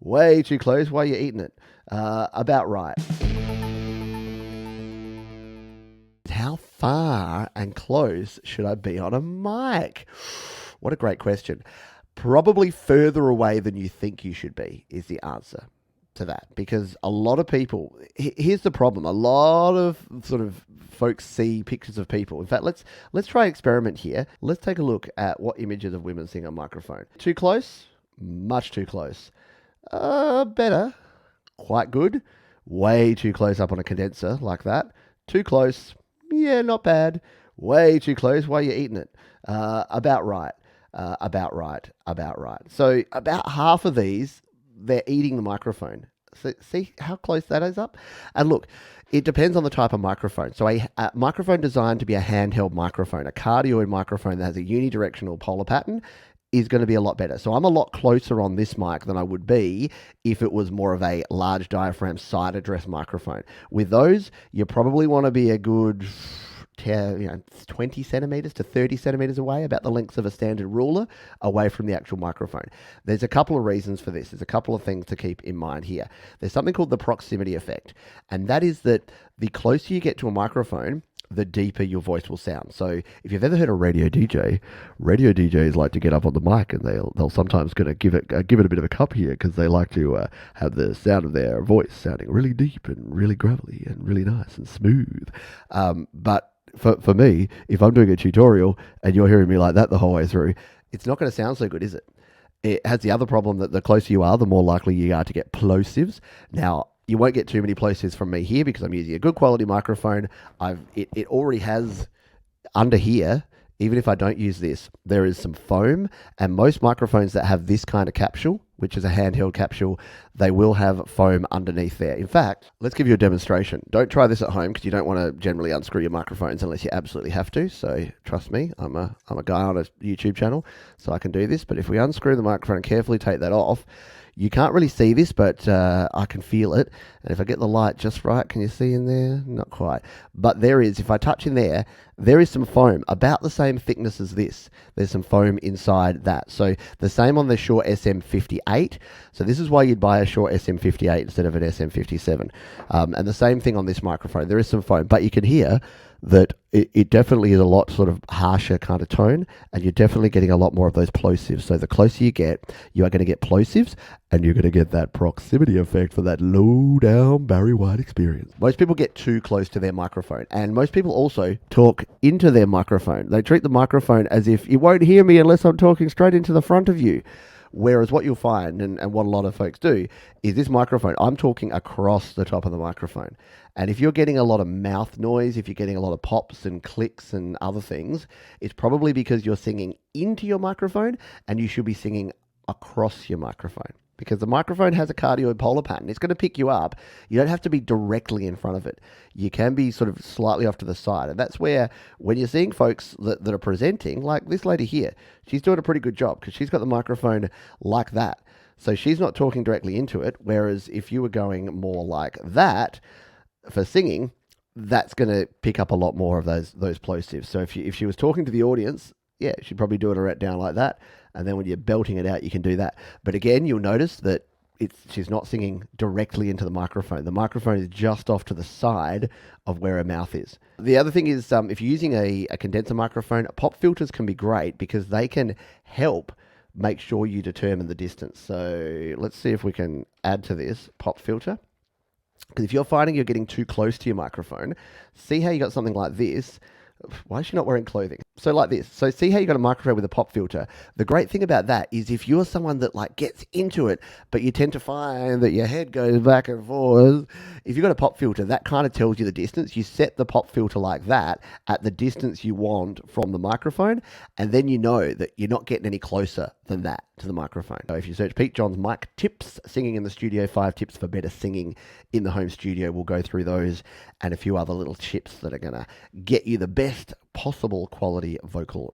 Way too close. Why are you eating it? About right. How far and close should I be on a mic? What a great question. Probably further away than you think you should be is the answer to that, because a lot of people, here's the problem, a lot of sort of folks see pictures of people. In fact, let's try an experiment here. Let's take a look at what images of women sing on microphone. Too close? Much too close. Better. Quite good. Way too close up on a condenser like that. Too close. Yeah, not bad. Way too close. Why are you eating it? About right. About right. About right. So about half of these, they're eating the microphone. So see how close that is up? And look, it depends on the type of microphone. So a microphone designed to be a handheld microphone, a cardioid microphone that has a unidirectional polar pattern, is going to be a lot better. So I'm a lot closer on this mic than I would be if it was more of a large diaphragm side address microphone. With those, you probably want to be a good 20 centimeters to 30 centimeters away, about the length of a standard ruler, away from the actual microphone. There's a couple of reasons for this. There's a couple of things to keep in mind here. There's something called the proximity effect, and that is that the closer you get to a microphone, the deeper your voice will sound. So if you've ever heard a radio DJs like to get up on the mic, and they'll sometimes gonna give it a bit of a cup here, because they like to have the sound of their voice sounding really deep and really gravelly and really nice and smooth. But for me, if I'm doing a tutorial and you're hearing me like that the whole way through, it's not going to sound so good, is it? It has the other problem that the closer you are, the more likely you are to get plosives. Now, you won't get too many plosives from me here because I'm using a good quality microphone. It already has under here. Even if I don't use this, there is some foam, and most microphones that have this kind of capsule, which is a handheld capsule, they will have foam underneath there. In fact, let's give you a demonstration. Don't try this at home, because you don't want to generally unscrew your microphones unless you absolutely have to. So trust me, I'm a guy on a YouTube channel, so I can do this. But if we unscrew the microphone and carefully take that off, you can't really see this, but I can feel it. And if I get the light just right, can you see in there? Not quite. But there is, if I touch in there, there is some foam about the same thickness as this. There's some foam inside that. So the same on the Shure SM58. So this is why you'd buy a Shure SM58 instead of an SM57. And the same thing on this microphone. There is some foam, but you can hear that it definitely is a lot sort of harsher kind of tone, and you're definitely getting a lot more of those plosives. So the closer you get, you are going to get plosives, and you're going to get that proximity effect for that low down Barry White experience. Most people get too close to their microphone, and most people also talk into their microphone. They treat the microphone as if you won't hear me unless I'm talking straight into the front of you. Whereas what you'll find, and what a lot of folks do, is this microphone, I'm talking across the top of the microphone. And if you're getting a lot of mouth noise, if you're getting a lot of pops and clicks and other things, it's probably because you're singing into your microphone, and you should be singing across your microphone. Because the microphone has a cardioid polar pattern. It's going to pick you up. You don't have to be directly in front of it. You can be sort of slightly off to the side. And that's where, when you're seeing folks that are presenting, like this lady here, she's doing a pretty good job because she's got the microphone like that. So she's not talking directly into it. Whereas if you were going more like that for singing, that's going to pick up a lot more of those plosives. So if she was talking to the audience, yeah, she'd probably do it right down like that. And then when you're belting it out, you can do that. But again, you'll notice that she's not singing directly into the microphone. The microphone is just off to the side of where her mouth is. The other thing is, if you're using a condenser microphone, pop filters can be great because they can help make sure you determine the distance. So let's see if we can add to this pop filter. Because if you're finding you're getting too close to your microphone, see how you got something like this. Why is she not wearing clothing? So like this. So see how you got a microphone with a pop filter. The great thing about that is if you're someone that like gets into it, but you tend to find that your head goes back and forth, if you've got a pop filter, that kind of tells you the distance. You set the pop filter like that at the distance you want from the microphone, and then you know that you're not getting any closer than that to the microphone. So if you search Pete Johns mic tips, singing in the studio, 5 tips for better singing in the home studio, we'll go through those and a few other little tips that are going to get you the best possible quality vocal